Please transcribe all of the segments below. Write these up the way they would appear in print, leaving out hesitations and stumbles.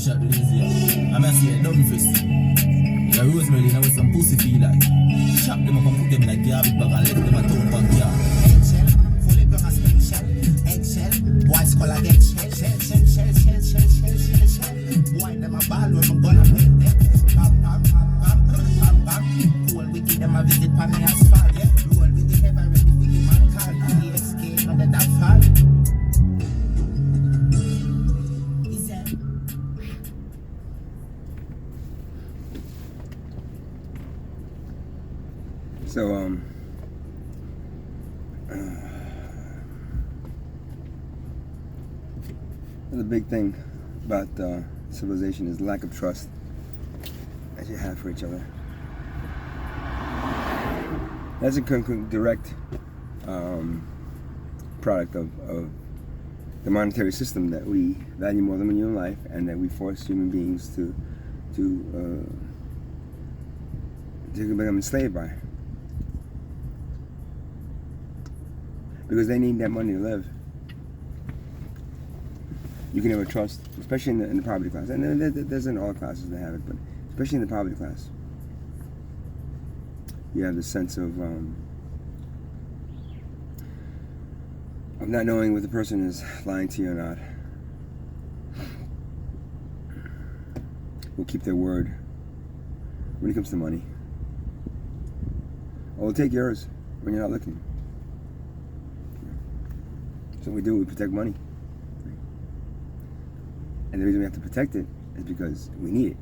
shot with this year. I'm gonna see a dumb fist. The Rosemary now with some pussy feel like. Chop them up and put them in a garbage bag and let them a town back here. Eggshell, fully grown as pink shell. Eggshell, boys call again shell. Boy, them a ball when I'm gonna pay them. Pam. Cool, we give them a visit for me asphalt. Yeah, roll with the heavy ready for the man call. ESK, not the that fall. So, the big thing about civilization is lack of trust that you have for each other. That's a direct product of the monetary system that we value more than human life, and that we force human beings to become enslaved by. Because they need that money to live. You can never trust, especially in the poverty class. And there's in all classes that have it, but especially in the poverty class. You have the sense of not knowing what the person is lying to you or not. Will keep their word when it comes to money. Or will take yours when you're not looking. So what we do, we protect money. And the reason we have to protect it is because we need it.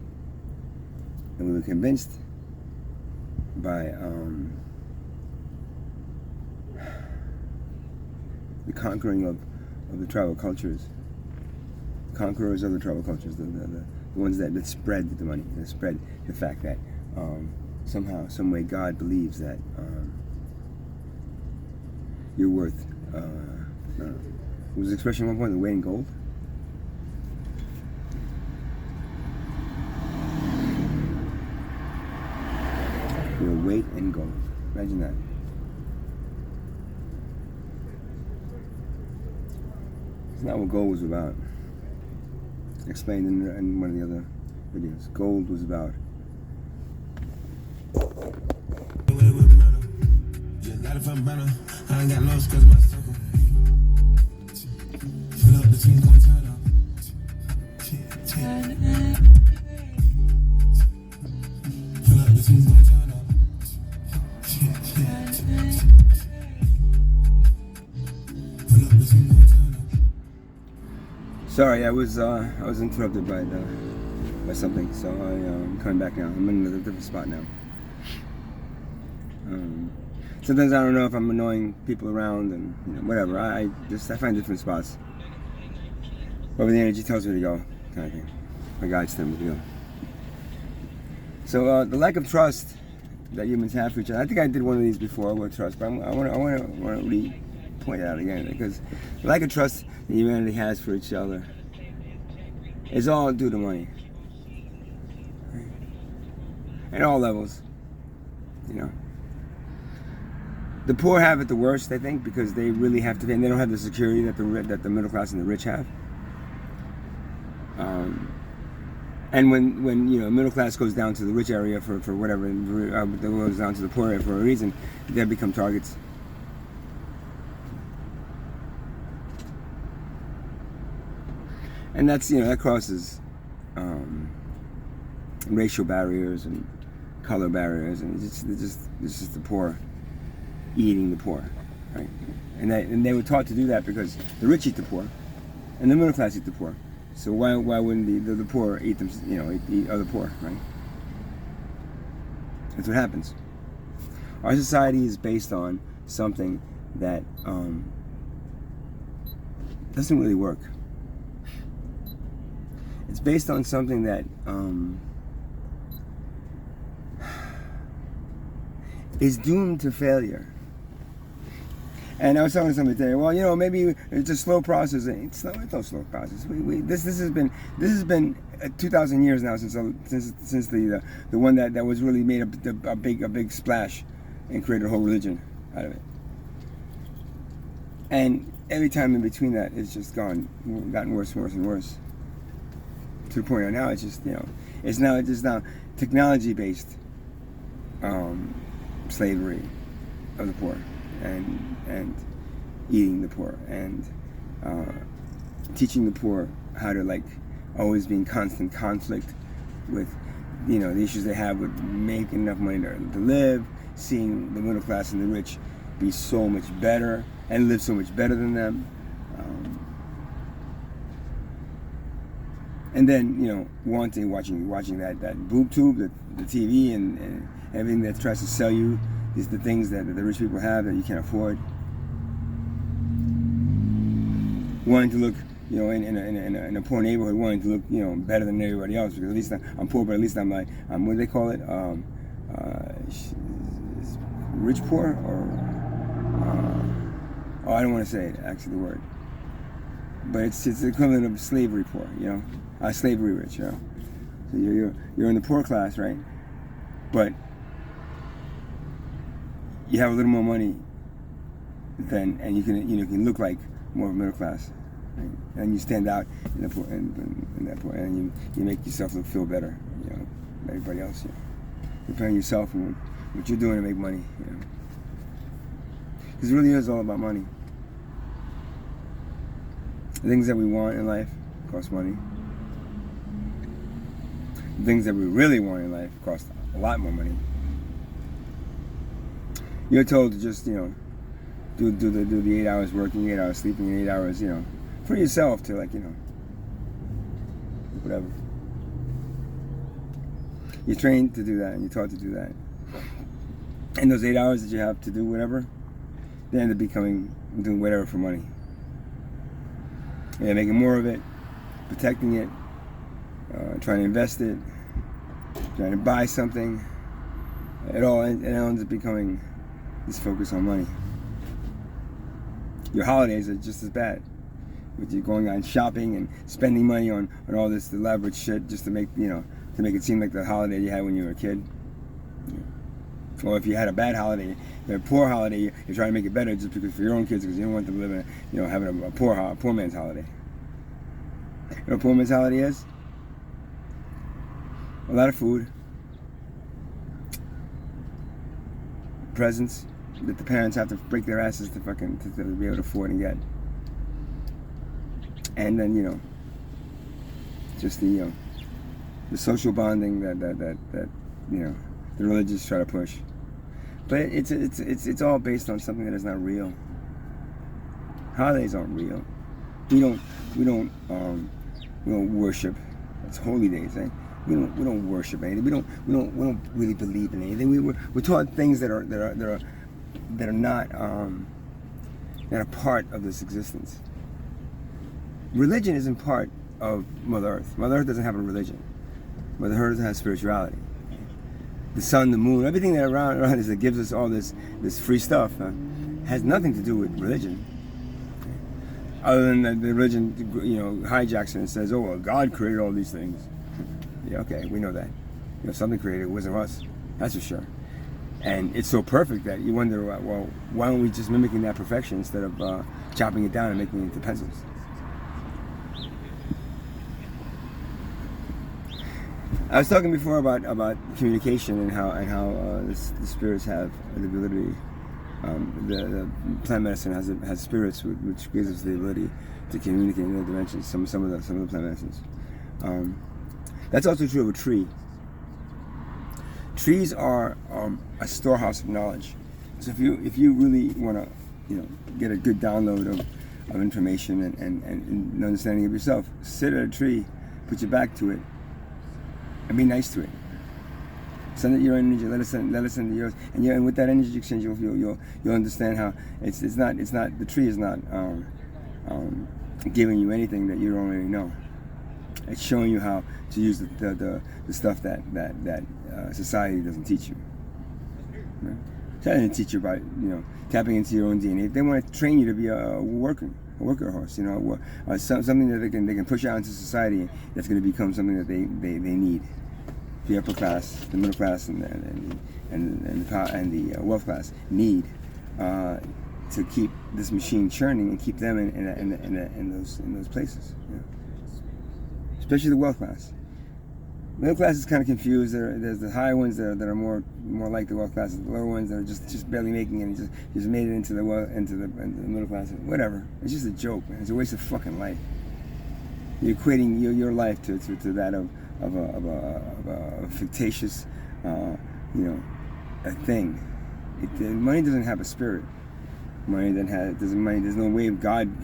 And we were convinced by the conquering of the tribal cultures, conquerors of the tribal cultures, the ones that spread the money, that spread the fact that somehow, some way, God believes that you're worth. What was the expression at one point? The weight in gold? Your weight in gold. Imagine that. It's not what gold was about. Explained in one of the other videos. Gold was about I ain't got lost cause my circle. Fill up the team going turn up. Fill up the team going turn up. Fill up the team going turn up. Sorry, I was interrupted by something, so I'm coming back now. I'm in a different spot now. Sometimes I don't know if I'm annoying people around, and whatever. I find different spots. Wherever the energy tells me to go, kind of thing. My guides tell me to go. So the lack of trust that humans have for each other. I think I did one of these before with trust, but I want to really point it out again, because the lack of trust that humanity has for each other is all due to money. At all levels, The poor have it the worst, I think, because they really have to pay, and they don't have the security that the middle class and the rich have. And when middle class goes down to the rich area for whatever, goes down to the poor area for a reason, they become targets. And that's that crosses racial barriers and color barriers, and it's just the poor eating the poor, right? And they were taught to do that because the rich eat the poor, and the middle class eat the poor. So why wouldn't the poor eat them? Eat other poor, right? That's what happens. Our society is based on something that doesn't really work. It's based on something that is doomed to failure. And I was telling somebody today, well, maybe it's a slow process. It's no slow process. This has been 2,000 years now since the one that was really made a big splash and created a whole religion out of it. And every time in between that, it's just gotten worse and worse and worse. to the point now it's just, it's now technology-based slavery of the poor, and eating the poor, and teaching the poor how to like always be in constant conflict with the issues they have with making enough money to live, seeing the middle class and the rich be so much better and live so much better than them, and then watching that boob tube, the TV and everything that tries to sell you is the things that the rich people have that you can't afford. Wanting to look, in a poor neighborhood, wanting to look, better than everybody else, because at least I'm poor, but at least I'm what do they call it? Rich poor, or I don't want to say it, actually, the word, but it's the equivalent of slavery poor, slavery rich, So you're in the poor class, right? But you have a little more money and you can look like more middle class, right? And you stand out in the poor, in that poor, and you make yourself feel better, than everybody else. Comparing yourself and what you're doing to make money, because it really is all about money. The things that we want in life cost money. The things that we really want in life cost a lot more money. You're told to just, do the 8 hours working, 8 hours sleeping, and 8 hours, for yourself to whatever. You're trained to do that, and you're taught to do that. And those 8 hours that you have to do whatever, they end up doing whatever for money. And making more of it, protecting it, trying to invest it, trying to buy something. It ends up becoming this focus on money. Your holidays are just as bad, with you going on shopping and spending money on all this elaborate shit just to make it seem like the holiday you had when you were a kid. Or if you had a bad holiday, a poor holiday, you're trying to make it better just because for your own kids, because you don't want them living, having a poor man's holiday. You know what a poor man's holiday is? A lot of food, presents that the parents have to break their asses to be able to afford and get, and then just the social bonding that the religious try to push. But it's all based on something that is not real. Holidays aren't real. We don't worship. It's holy days, eh? We don't worship anything. We don't really believe in anything. We're taught things that are not a part of this existence. Religion isn't part of Mother Earth. Mother Earth doesn't have a religion. Mother Earth has spirituality. The sun, the moon, everything that around us that gives us all this free stuff has nothing to do with religion. Other than that the religion, hijacks it and says, "Oh, well, God created all these things." Yeah, okay, we know that. Something created it wasn't us. That's for sure. And it's so perfect that you wonder, well, why aren't we just mimicking that perfection instead of chopping it down and making it into pencils? I was talking before about communication and how the spirits have the ability. The plant medicine has spirits, which gives us the ability to communicate in other dimensions. Some of the plant medicines. That's also true of a tree. Trees are a storehouse of knowledge. So if you really want to get a good download of information and an understanding of yourself, sit at a tree, put your back to it, and be nice to it. Send it your energy. Let it send yours. And with that energy exchange, you'll understand how it's not the tree is not giving you anything that you don't already know. It's showing you how to use the stuff that society doesn't teach you. Right? So they didn't teach you about tapping into your own DNA. They want to train you to be a worker horse. Something that they can push out into society that's going to become something that they need. The upper class, the middle class, and the wealth class need to keep this machine churning and keep them in those places. especially the wealth class. Middle class is kind of confused. There's the higher ones that are more like the wealth class. The lower ones that are just barely making it and just made it into the middle class. Whatever. It's just a joke, man. It's a waste of fucking life. You're equating your life to that of a fictitious, a thing. Money doesn't have a spirit. Money there's no way of God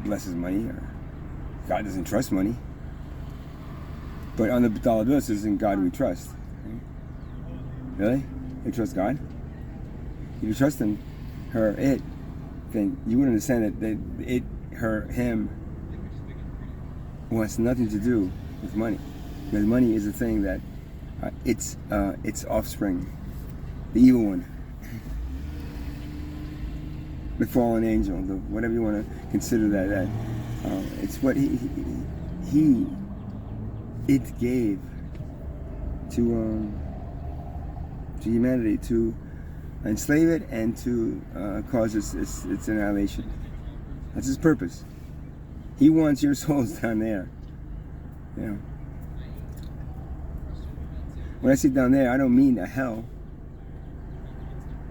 blesses money, or God doesn't trust money. But on the dollar bill it says, "In God we trust." Really? You trust God? If you trust him, her, it, then you would understand that it, her, him wants nothing to do with money. Because money is a thing that it's offspring, the evil one, the fallen angel, whatever you want to consider that. It's what it gave to humanity, to enslave it and to cause its annihilation. That's his purpose. He wants your souls down there. You know. When I say down there, I don't mean a hell.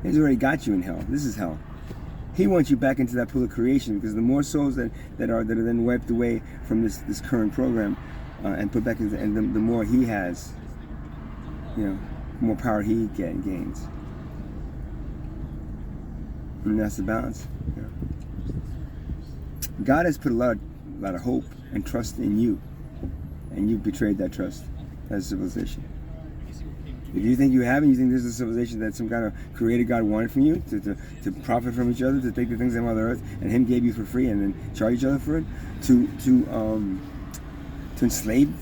He's already got you in hell. This is hell. He wants you back into that pool of creation, because the more souls that are then wiped away from this current program and put back into, and the more he has, the more power he gains. And that's the balance. Yeah. God has put a lot of hope and trust in you, and you've betrayed that trust as a civilization. If you think you haven't, you think this is a civilization that some kind of created God wanted from you to profit from each other, to take the things of Mother Earth and him gave you for free and then charge each other for it, to enslave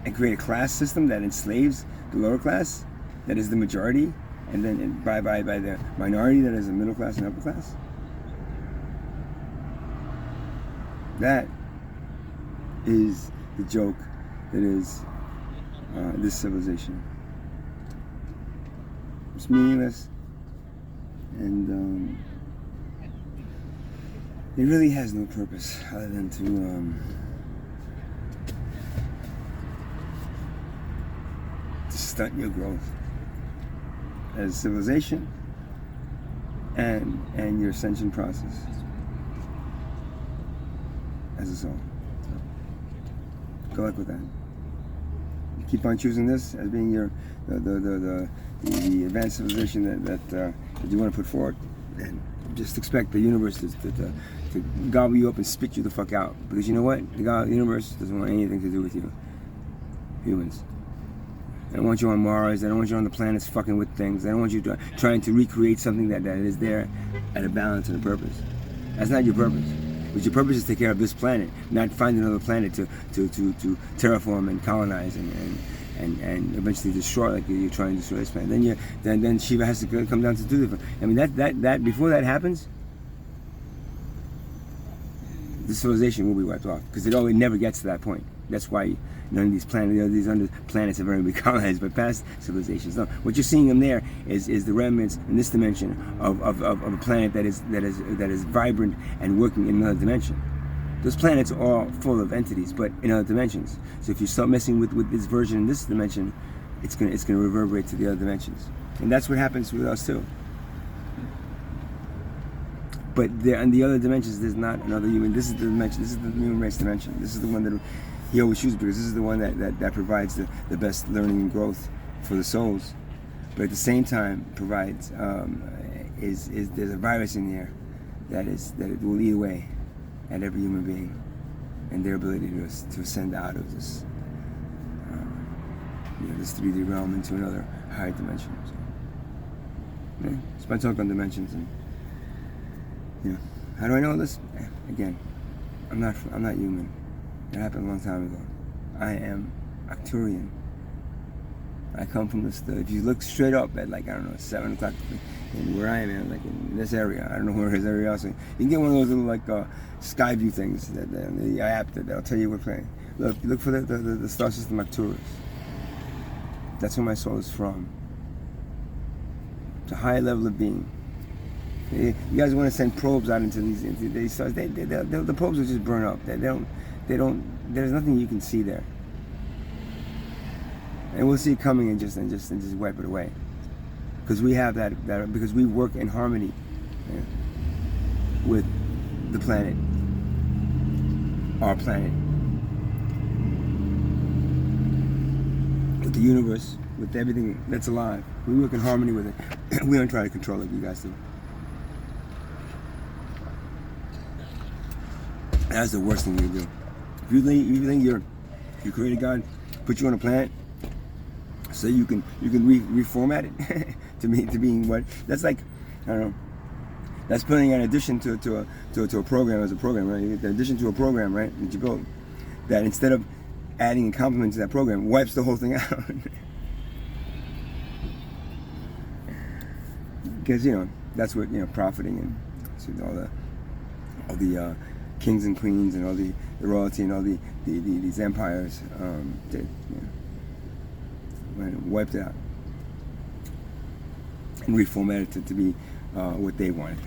and create a class system that enslaves the lower class, that is the majority, and then by the minority that is the middle class and upper class. That is the joke that is this civilization. It's meaningless, and it really has no purpose other than to stunt your growth as a civilization and your ascension process as a soul. Good luck with that. Keep on choosing this as being the advanced civilization that you want to put forward, and just expect the universe to gobble you up and spit you the fuck out. Because you know what? The universe doesn't want anything to do with you, humans. They don't want you on Mars. They don't want you on the planets fucking with things. They don't want you trying to recreate something that is there at a balance and a purpose. That's not your purpose. But your purpose is to take care of this planet, not find another planet to terraform and colonize and eventually destroy, like you're trying to destroy this planet. Then Shiva has to come down to do different. I mean, that before that happens, the civilization will be wiped off, because it never gets to that point. That's why none of these planets have ever been colonized by past civilizations. No, what you're seeing them there is the remnants in this dimension of a planet that is vibrant and working in another dimension. Those planets are all full of entities, but in other dimensions. So if you start messing with this version in this dimension, it's gonna reverberate to the other dimensions, and that's what happens with us too. But in the other dimensions, there's not another human. This is the dimension. This is the human race dimension. This is the one that he always chooses, because this is the one that provides the best learning and growth for the souls. But at the same time, provides there's a virus in there that it will eat away at every human being and their ability to ascend out of this this 3D realm into another higher dimension. So, yeah, it's my talk on dimensions. And how do I know this? Again, I'm not human. It happened a long time ago. I am Arcturian. I come from this. If you look straight up at 7 o'clock, and where I am, in this area, I don't know where his area is. You can get one of those little sky view things the app that'll tell you we're playing. Look for the star system Arcturus. That's where my soul is from. It's a high level of being. You guys want to send probes out into these stars? The probes will just burn up. They don't there's nothing you can see there, and we'll see it coming and just wipe it away, because we have that because we work in harmony with the planet, our planet, with the universe, with everything that's alive. We work in harmony with it. We don't try to control it. You guys do. That's the worst thing you can do. If you think you created God, put you on a planet, so you can reformat it to being what? That's like, I don't know. That's putting an addition to a program as a program, right? In addition to a program, right? That you build, that instead of adding a complement to that program, wipes the whole thing out. Because that's what profiting and so all the kings and queens and all the royalty and all these empires did, wiped it out and reformatted it to be what they wanted.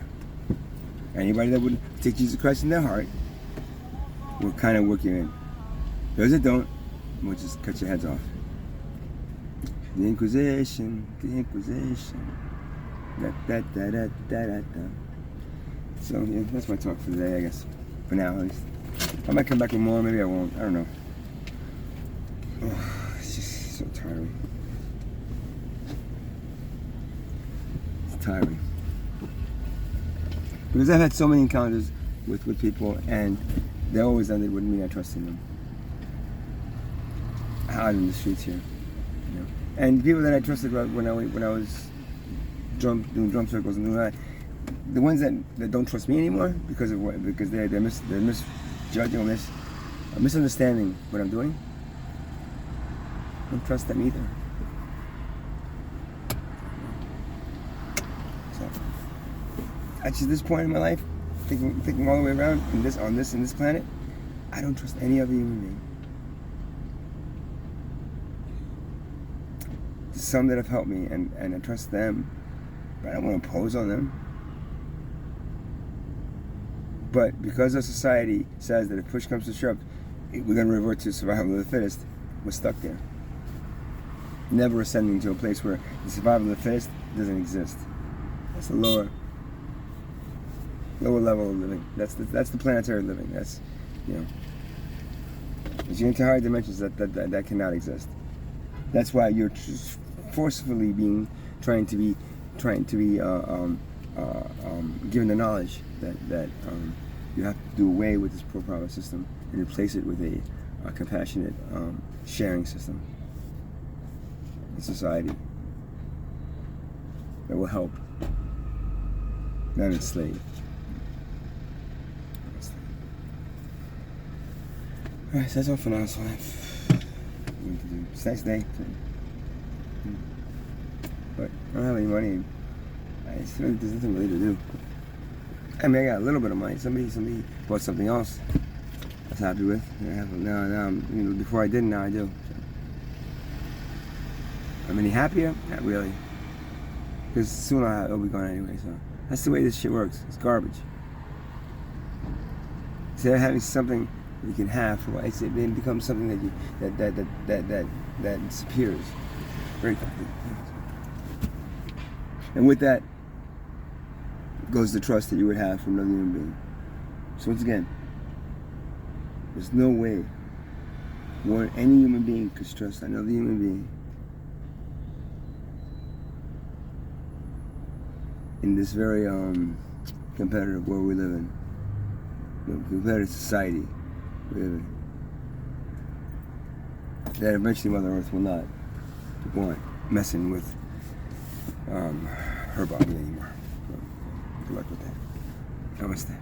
Anybody that would take Jesus Christ in their heart will kind of work you in. Those that don't, we'll just cut your heads off. The Inquisition. Da. So yeah, that's my talk for today, I guess. For now, at least. I might come back with more, maybe I won't. I don't know. Oh, it's just so tiring. It's tiring. Because I've had so many encounters with people, and they always ended with me not trusting them. Out in the streets here. And people that I trusted when I was doing drum circles and doing that, the ones that don't trust me anymore because they're misjudging or misunderstanding what I'm doing, I don't trust them either. So at this point in my life, thinking all the way around in this planet, I don't trust any other human being. There's some that have helped me, and I trust them, but I don't want to impose on them. But because our society says that if push comes to shove, we're going to revert to survival of the fittest, we're stuck there. Never ascending to a place where the survival of the fittest doesn't exist. That's the lower level of living. That's the planetary living. That's, as you enter higher dimensions, that cannot exist. That's why you're forcefully trying to be given the knowledge that you have to do away with this poor profit system and replace it with a compassionate sharing system in society that will help, not enslave. Alright, so that's all for now. So it's a nice day. But I don't have any money. There's nothing really to do. I mean, I got a little bit of money. Somebody bought something else I was happy with. Now, before I didn't, now I do. So. I'm any happier? Not really. Because soon I'll be gone anyway. So that's the way this shit works. It's garbage. Instead of having something you can have, it then becomes something that disappears very quickly. And with that goes the trust that you would have from another human being. So once again, there's no way any human being could trust another human being in this very competitive world we live in, competitive society we live in. That eventually Mother Earth will not want messing with her body anymore. So, good luck with that. Namaste.